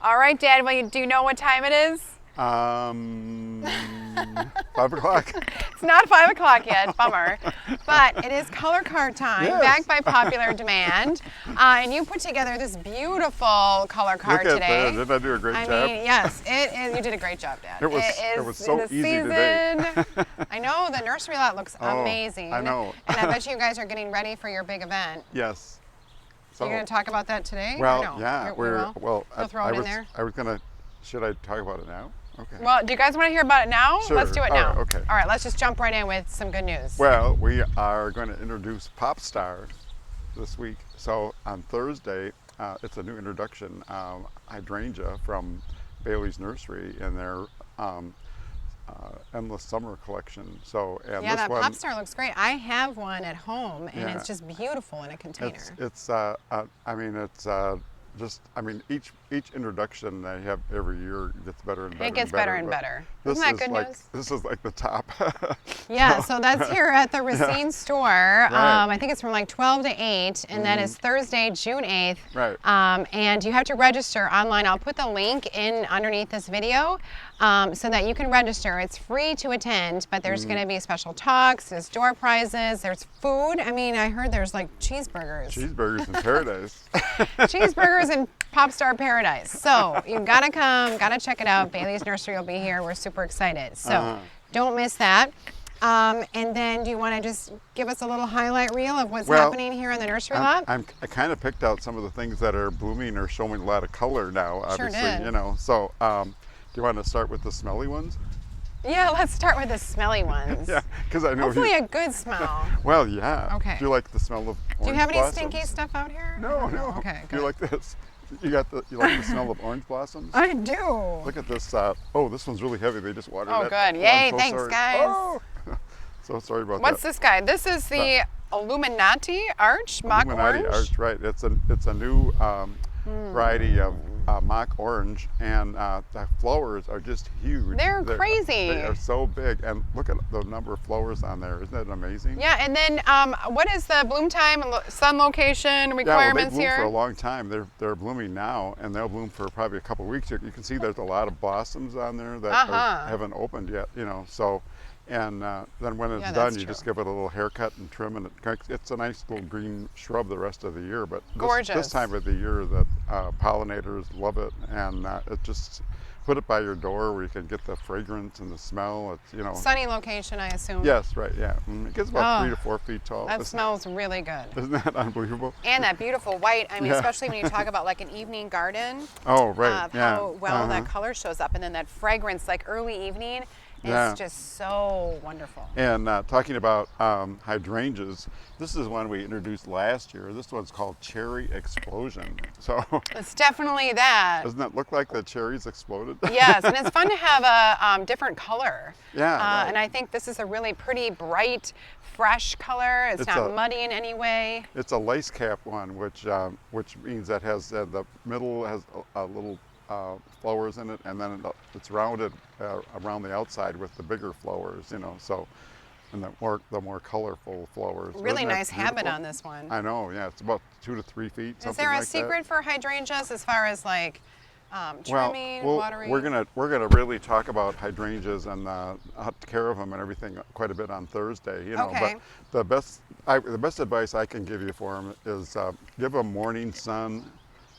All right, Dad. Well, do you know what time it is? 5 o'clock. It's not 5 o'clock yet, bummer. But it is color card time, Yes. backed by popular demand. And you put together this beautiful color card Look at today. that. Didn't I do a great job? I mean, yes, it is. You did a great job, Dad. It was so the easy season. today. I know, the nursery lot looks Oh, amazing. I know. And I bet you guys are getting ready for your big event. Yes. So, You're going to talk about that today? well, or no? yeah, We will? well, You'll throw it in was, there? I was gonna. Should I talk about it now? Okay. Well, do you guys want to hear about it now? Sure. Let's do it All now. right, okay. All right, let's just jump right in with some good news. Well, we are going to introduce Popstar this week. So on Thursday, it's a new introduction, hydrangea from Bailey's Nursery in their Endless Summer collection. So and Yeah, this that one, Popstar looks great. I have one at home, and Yeah. it's just beautiful in a container. it's just each introduction they have every year gets better and better. It gets and better, better and but better. This Isn't that is good like news? this is like the top. Yeah, so that's here at the Racine store. Right. I think it's from like 12 to 8, and that is Thursday, June 8th. Right. And you have to register online. I'll put the link in underneath this video so that you can register. It's free to attend, but there's going to be special talks, there's door prizes, there's food. I mean, I heard there's like cheeseburgers. Cheeseburgers in paradise. Cheeseburgers in Popstar Paradise. So you gotta come, gotta check it out. Bailey's Nursery will be here. We're super excited. So don't miss that. And then do you want to just give us a little highlight reel of what's Well, happening here in the nursery lot? I kind of picked out some of the things that are blooming or showing a lot of color now. Obviously, did. you know. So, do you want to start with the smelly ones? Yeah, let's start with the smelly ones. Yeah, because I know. Hopefully a good smell. Well, yeah. Okay. Do you like the smell of orange Do you have any blossoms? stinky stuff out here? No, no. Okay, Do you like this? You like the smell of orange blossoms? I do. Look at this. Oh, this one's really heavy. They just watered Oh, it. good. I'm Yay, so thanks, sorry. guys. Oh, so sorry about What's that. this guy? This is the Illuminati Arch Mock Illuminati Orange. Arch, right? It's a new variety of mock orange, and the flowers are just huge. They're crazy. They are so big, and look at the number of flowers on there. Isn't that amazing? Yeah, and then what is the bloom time, sun location requirements yeah, well, they bloom here? for a long time. They're blooming now, and they'll bloom for probably a couple of weeks. You can see there's a lot of blossoms on there that haven't opened yet. You know, so. And then when it's Yeah, done, that's you true. just give it a little haircut and trim, and it's a nice little green shrub the rest of the year. But Gorgeous. this time of the year, that pollinators love it, and it just put it by your door where you can get the fragrance and the smell. It's, you know. Sunny location, I assume. Yes, right. Yeah, it gets about 3 Oh, to 4 feet tall. That smells really good. Isn't that unbelievable? And that beautiful white. I mean, Yeah. especially when you talk about like an evening garden, Oh, right. of yeah. how well that color shows up, and then that fragrance, like early evening, is Yeah. just so wonderful. And talking about hydrangeas, this is one we introduced last year. This one's called Cherry Explosion. So It's definitely that. doesn't that look like the cherries exploded? Yes, and it's fun to have a different color. Yeah, right. And I think this is a really pretty, bright, fresh color. It's not muddy in any way. It's a lace cap one, which means that has the middle has a little flowers in it, and then it's rounded around the outside with the bigger flowers. You know, so and the more colorful flowers. Really Isn't that nice habit beautiful? on this one. I know. Yeah, it's about 2 to 3 feet. Is there a secret for hydrangeas as far as like trimming, watering? we're gonna really talk about hydrangeas and care of them and everything quite a bit on Thursday. You know, Okay. but the best advice I can give you for them is give them morning sun.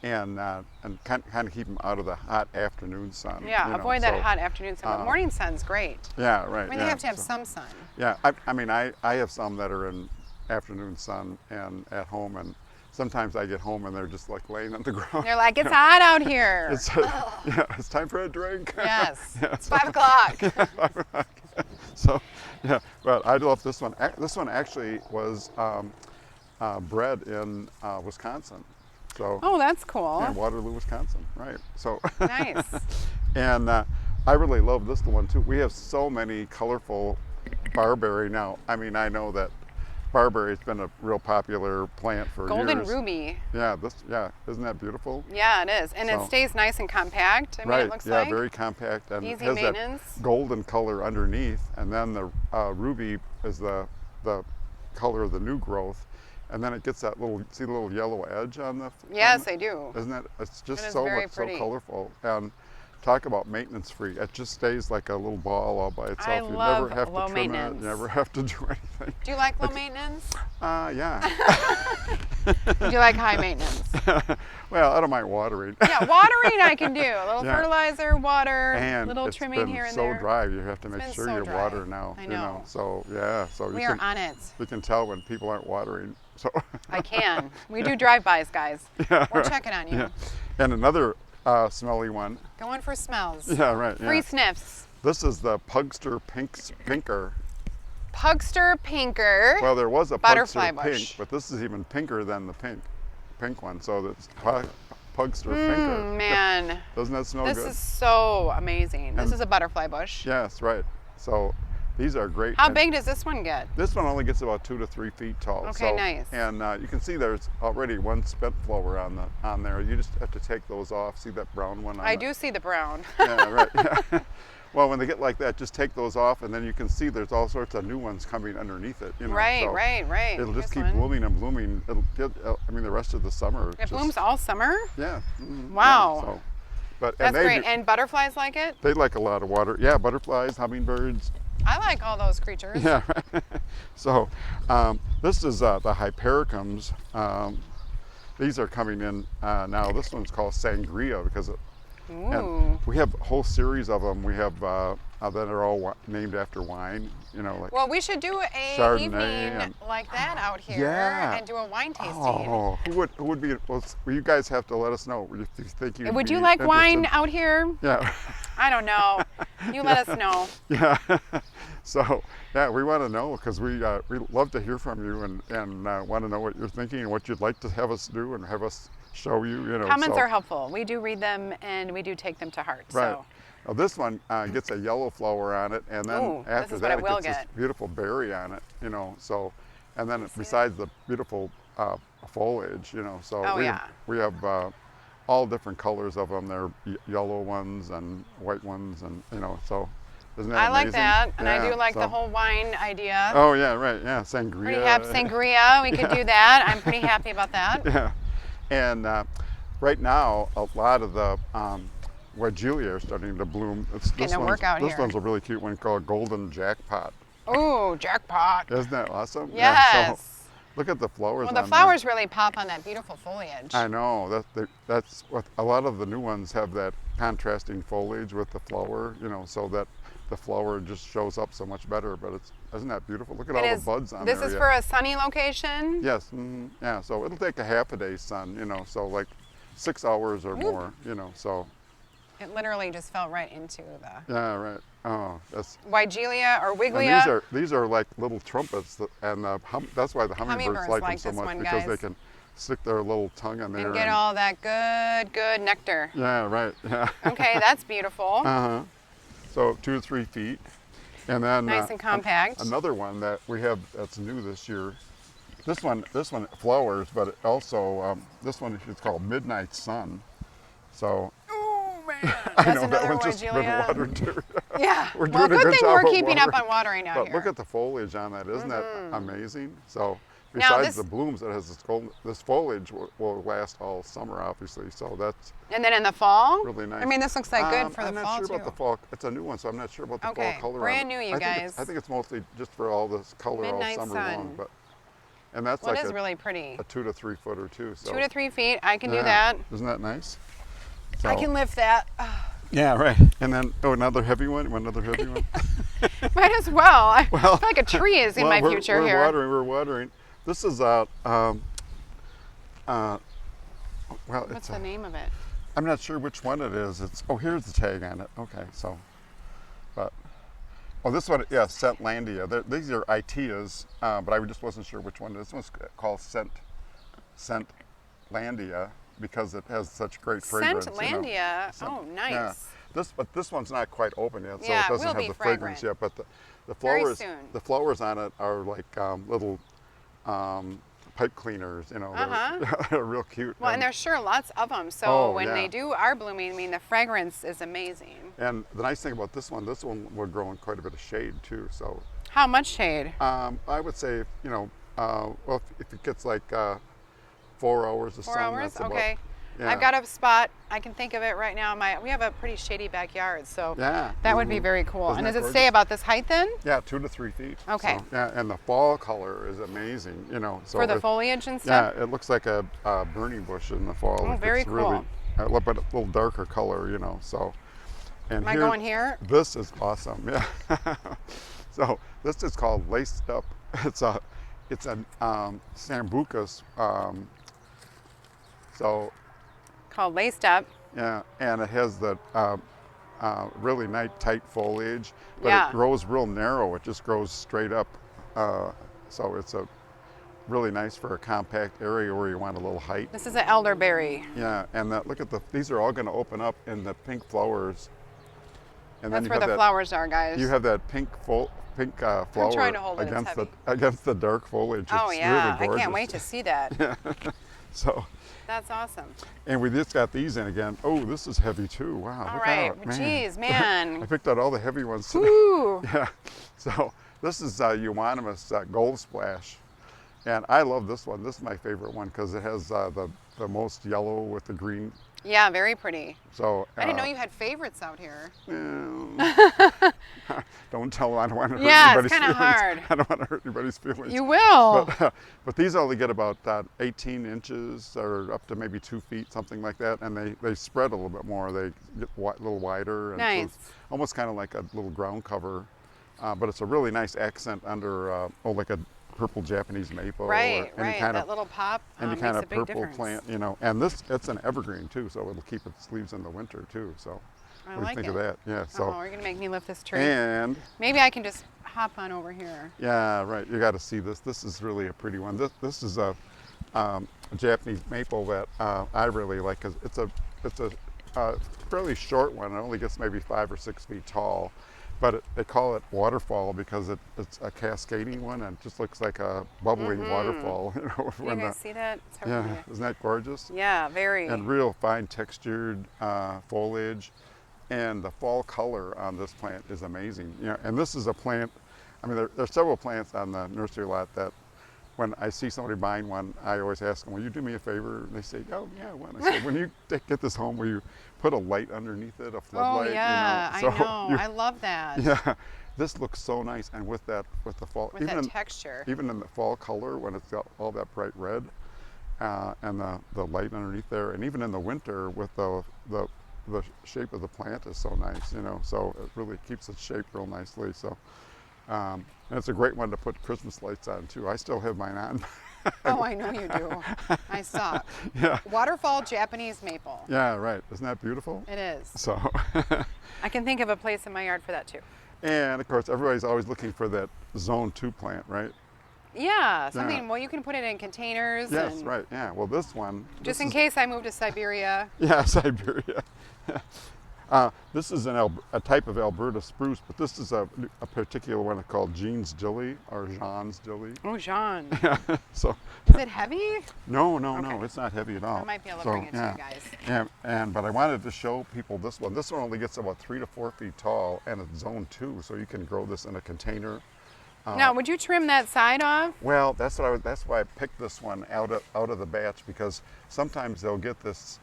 And kind of keep them out of the hot afternoon sun. Yeah, you know, avoid that so, hot afternoon sun. But morning sun's great. Yeah, right. I mean, yeah, they have to have so- some sun. Yeah, I mean, I have some that are in afternoon sun and at home, and sometimes I get home and they're just like laying on the ground. They're like, it's hot out here. It's time for a drink. Yes, Yeah, it's 5 o'clock. So, yeah, but I love this one. This one actually was bred in Wisconsin. So, Oh, that's cool. yeah, Waterloo, Wisconsin, right? So, Nice. and I really love this one too. We have so many colorful barberry now. I mean, I know that barberry's been a real popular plant for Golden years. ruby. Yeah, isn't that beautiful? Yeah, it is. And it So- stays nice and compact. I mean, Right. it looks yeah, like. very compact and Easy has maintenance. that golden color underneath, and then the ruby is the color of the new growth. and then it gets that little, see the little yellow edge on the. Yes, I do. Isn't it? It's just It is so very much, pretty. so colorful, and talk about maintenance free. It just stays like a little ball all by itself. I You love never have low to trim maintenance. it. You never have to do anything. Do you like low maintenance? Yeah. Do you like high maintenance? Well, I don't mind watering. Yeah, watering I can do. A little Yeah. fertilizer, water, And little it's trimming been here and so there. dry. You have to make been sure so you dry. water now. I You know. know. So yeah. So We you are can on it. you can tell when people aren't watering. So. I can. We do drive-bys, guys. We're checking on you. Yeah. And another smelly one. Going for smells. Yeah. Right. Free Yeah. sniffs. This is the Pugster Pinker. Pugster pinker. Well, there was a Butterfly Pugster bush. pink, but this is even pinker than the pink one. So that's Pugster pinker. Man, Doesn't that smell this good? is so amazing. This And- is a butterfly bush. Yes, right. So these are great. How And big does this one get? This one only gets about 2 to 3 feet tall. Okay, so, nice. And you can see there's already one spent flower on there. You just have to take those off. See that brown one? I do see the brown. Yeah, right. Yeah. Well, when they get like that, just take those off, and then you can see there's all sorts of new ones coming underneath it. You know, Right, so right. It'll just Here's keep one. blooming and blooming. It'll get. I mean, the rest of the summer. It just, blooms all summer? Yeah. mhm, Wow. Yeah, so, but That's and they great. do- And butterflies like it? they like a lot of water. Yeah, butterflies, hummingbirds. I like all those creatures. Yeah. So this is the hypericums. These are coming in now. This one's called sangria because Ooh. and we have a whole series of them. We have that are all named after wine. You know, like Well, we should do a Chardonnay evening and- like that out here Yeah. and do a wine tasting. oh, who would be? Well, you guys have to let us know if you think you Would you like wine out here? Yeah. I don't know. You let us know. Yeah. So yeah, we want to know because we love to hear from you and want to know what you're thinking and what you'd like to have us do and have us show you. You know, Comments so, are helpful. We do read them and we do take them to heart. right. So Now this one gets a yellow flower on it, and then Ooh, this after is what that it will gets this get. beautiful berry on it. You know, so and then besides the beautiful foliage, you know, so Oh, we yeah. we have all different colors of them. There are yellow ones and white ones, and you know, so isn't that I like amazing? that. And I Yeah, do like the so- whole wine idea. Oh yeah, right. Yeah, sangria. Pretty happy. Sangria, we could do that. I'm pretty happy about that. Yeah, and right now a lot of the Weigela are starting to bloom. Getting to work out this here. one's a really cute one called Golden Jackpot. Ooh, jackpot. Isn't that awesome? Yes. Yeah, so look at the flowers. Well, on the there. flowers really pop on that beautiful foliage. I know that's what a lot of the new ones have, that contrasting foliage with the flower. You know, so that the flower just shows up so much better. But isn't that beautiful? Look at all It the buds on This there. is yeah. for a sunny location. Yes. Yeah. So it'll take a half a day's sun. You know, so like 6 hours or Whoop. more. You know, so It literally just fell right into the yeah, right. Oh, that's. Weigelia or And Wiglia. these are like little trumpets, and that's why the hummingbirds Hummingbirds like them like so this much one, because they guys. can stick their little tongue in there. And get all that good nectar. Yeah, right. Yeah. Okay, that's beautiful. Uh-huh. So 2 to 3 feet. And then Nice and compact. Another one that we have that's new this year. This one flowers, but it also this one is called Midnight Sun. So Oh man, I that's know that another one's just been Weigelia. watered too. Yeah. We're Well, doing a good good thing job we're of keeping up watering. on watering out But here. look at the foliage on that. Isn't that amazing? So Now besides this- the blooms, it has this foliage will last all summer, obviously. So that's And then in the fall? really nice. I mean, this looks like good for the I'm not fall sure too. about the fall. It's a new one, so I'm not sure about the Okay, fall color. brand on it. new, you guys. I think it's mostly just for all this color Midnight all summer sun. long. And that's Well, like it is a, really pretty. a 2 to 3 footer too. So 2 to 3 feet. I can do yeah. that. Isn't that nice? I So- can lift that. Yeah, right. And then another heavy one. Another heavy one. Might as well. I Well, feel like a tree is in well, my we're, future we're here. Watering. We're watering. This is well, What's it's the name of it? I'm not sure which one it is. Here's the tag on it. Okay, so, but, this one, yeah, Scentlandia. These are Iteas, but I just wasn't sure which one. This one's called Scentlandia because it has such great fragrance. Scentlandia. Scent- Oh, nice. Yeah. But this one's not quite open yet, so Yeah, it it doesn't will have be the fragrance fragrant. yet. But the Very flowers, soon. the flowers on it are like little pipe cleaners. You know, they're real cute. Well, and there's sure lots of them. So Oh, when yeah. they are blooming, I mean, the fragrance is amazing. And the nice thing about this one will grow in quite a bit of shade too. So How much shade? I would say, Well, if it gets like 4 hours of 4 sun, hours? that's about. Okay. Yeah. I've got a spot. I can think of it right now. We have a pretty shady backyard, so Yeah. that would be very cool. Isn't And does that it stay gorgeous? about this height then? Yeah, 2 to 3 feet. Okay. So, yeah, and the fall color is amazing. You know, so For the it- foliage and Yeah, stuff? it looks like a burning bush in the fall. Oh, very It's really, cool. but a little darker color. You know, so. And Am I going here? This is awesome. Yeah. So this is called laced up. It's a sambucus. So Called Laced Up. yeah, and it has the really nice tight foliage, but Yeah. it grows real narrow. It just grows straight up. So it's a really nice for a compact area where you want a little height. This is an elderberry. Yeah, and look at these are all going to open up in the pink flowers. And That's you where have the flowers are, guys. You have that pink flower trying to hold it, it's heavy. against the dark foliage. Oh It's yeah, really gorgeous. I can't wait to see that. So, That's awesome. and we just got these in again. Oh, this is heavy too. Wow. All look right, out, man. geez, I man. picked out all the heavy ones today. Woo! Yeah. So this is euonymus gold splash, and I love this one. This is my favorite one because it has the most yellow with the green. Yeah, very pretty. So I didn't know you had favorites out here. Don't tell. I don't want to hurt Yeah, anybody's it's kinda feelings. hard. I don't want to hurt anybody's feelings. You will. But these only get about 18 inches or up to maybe 2 feet, something like that, and they spread a little bit more. They get a little wider, and so Nice. it's almost kind of like a little ground cover. But it's a really nice accent under, like a purple Japanese maple, Right, or any right. kind That of little pop any makes kind a of big purple difference. plant, you know. And it's an evergreen too, so it'll keep its leaves in the winter too. So I what do you like think it. of that? Yeah. So Oh, you're gonna make me lift this tree. and Maybe I can just hop on over here. yeah, right. You got to see this. This is really a pretty one. This is a Japanese maple that I really like because it's a fairly short one. It only gets maybe 5 or 6 feet tall, but they call it waterfall because it's a cascading one and it just looks like a bubbling waterfall. You know, Can you guys see that? It's hard yeah, for me to- isn't that gorgeous? Yeah, very. And real fine textured foliage, and the fall color on this plant is amazing. You know, and this is a plant. I mean, there are several plants on the nursery lot that, when I see somebody buying one, I always ask them, "Will you do me a favor?" And they say, "Oh yeah, when?" I said, "When you get this home, will you put a light underneath it, a Oh floodlight?" yeah, you know? I know. I love that. Yeah, this looks so nice, and with the fall, With that texture. even in the fall color when it's got all that bright red, and the light underneath there, and even in the winter with the shape of the plant is so nice, you know. So it really keeps its shape real nicely. So, and it's a great one to put Christmas lights on too. I still have mine on. Oh, I know you do. I saw. Yeah. Waterfall Japanese maple. Yeah, right. Isn't that beautiful? It is. So, I can think of a place in my yard for that too. and of course, everybody's always looking for that Zone 2 plant, right? Yeah, something. Well, you can put it in containers. Yes, and right. Yeah. Well, this one. Just this in is- case I move to Siberia. Yeah, Siberia. This is a type of Alberta spruce, but this is a particular one called Jean's Dilly or Jean's Dilly. Oh, Jean. Yeah. So Is it heavy? no, Okay. it's not heavy at all. I might be able to So, bring it to yeah. you guys. Yeah, but I wanted to show people this one. This one only gets about 3 to 4 feet tall, and it's Zone 2, so you can grow this in a container. Now, would you trim that side off? Well, that's why I picked this one out of the batch, because sometimes they'll get this.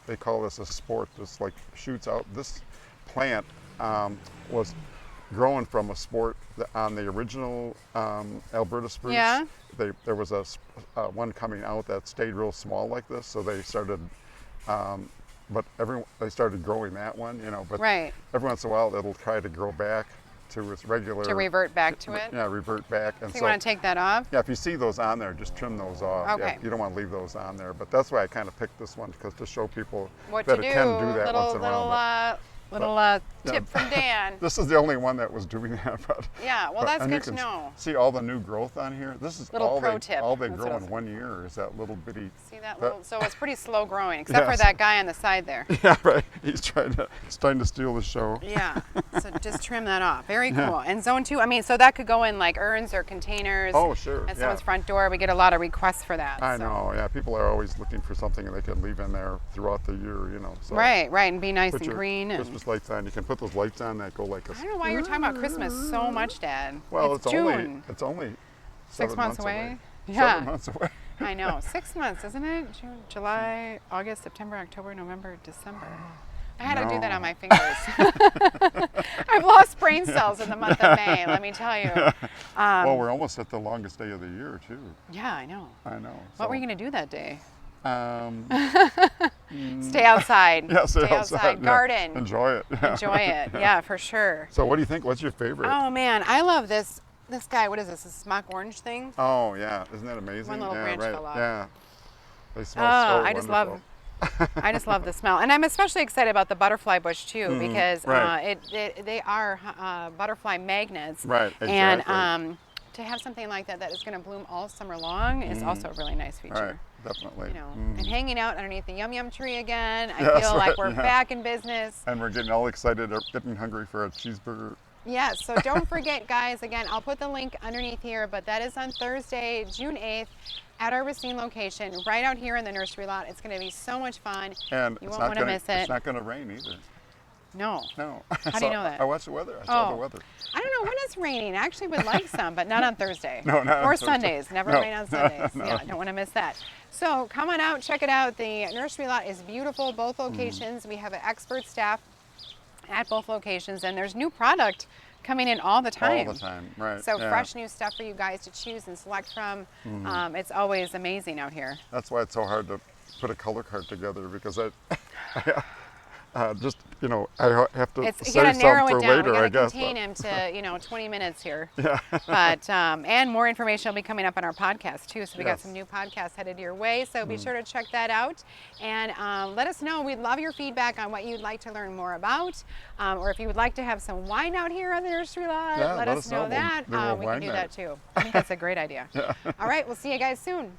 They call this a sport. This like shoots out. This plant was grown from a sport on the original Alberta spruce. Yeah. There was one coming out that stayed real small like this, so they started. They started growing that one, you know. But Right. every once in a while, it'll try to grow back to its regular. To revert back to it? Yeah, revert back. And So you want to take that off? yeah, if you see those on there, just trim those off. Okay. Yeah, you don't want to leave those on there. But that's why I kind of picked this one, because to show people What that to it do? can do that little once in a while. little yeah. tip from Dan. This is the only one that was doing that. But, Yeah, well, that's and you good to can know. See all the new growth on here. This is Little all pro they tip. all they That's grow what I in was- 1 year is that little bitty. See that little? So it's pretty slow growing, except for Yes. that guy on the side there. Yeah, right. He's trying to steal the show. Yeah. So just trim that off. Very Yeah. cool. And Zone 2, I mean, so that could go in like urns or containers. Oh, sure. At yeah. someone's front door. We get a lot of requests for that. I so. know. Yeah, people are always looking for something they can leave in there throughout the year. You know. So Right, right, and be nice put and your green. And Christmas lights on. You can put those lights on that go like a. I don't know why you're talking about Christmas so much, Dad. Well, it's it's June. only 6 7 months away. Yeah. 7 months away. I know. 6 months, isn't it? June, July, August, September, October, November, December. I had to do that on my fingers. I've lost brain cells in the month of May, let me tell you. Well, we're almost at the longest day of the year, too. Yeah, I know. I know. What were you going to do that day? Um, Stay outside. yeah, stay outside. Yeah. Garden. Enjoy it. Yeah. Enjoy it. Yeah, for sure. So what do you think? What's your favorite? Oh, man. I love this guy. What is this? This smock orange thing? Oh, yeah. Isn't that amazing? One little yeah, branch right. fell off. Yeah. They smell Oh, so I just wonderful. love I just love the smell, and I'm especially excited about the butterfly bush too because right. they are butterfly magnets. Right, And exactly. to have something like that that is going to bloom all summer long is also a really nice feature. Right, definitely. You know, and hanging out underneath the Yum Yum tree again. I Yes, feel like right, we're yeah. back in business. And we're getting all excited, or getting hungry for a cheeseburger. Yes, so don't forget, guys, again, I'll put the link underneath here, but that is on Thursday, June 8th, at our Racine location, right out here in the nursery lot. It's going to be so much fun. And You it's won't not want to gonna, miss it. It's not going to rain either. No. No. How do you know that? I watched the weather. I saw Oh. the weather. I don't know when it's raining. I actually would like some, but not on Thursday. No, not on Or Thursday. Sundays. Never No. rain on Sundays. No. Yeah, don't want to miss that. So come on out, check it out. The nursery lot is beautiful, both Mm-hmm. locations. We have an expert staff at both locations, and there's new product coming in all the time. All the time, right. So yeah. fresh new stuff for you guys to choose and select from. It's always amazing out here. That's why it's so hard to put a color card together, because just, I have to You save gotta some narrow for it down. later, We I gotta guess. contain him to 20 minutes here. Yeah. But and more information will be coming up on our podcast too. So we got Yes. some new podcasts headed your way. So be sure to check that out and let us know. We'd love your feedback on what you'd like to learn more about, or if you would like to have some wine out here on the nursery lot. Yeah, let us know that. We'll We can wine do that. that too. I think that's a great idea. All right, we'll see you guys soon.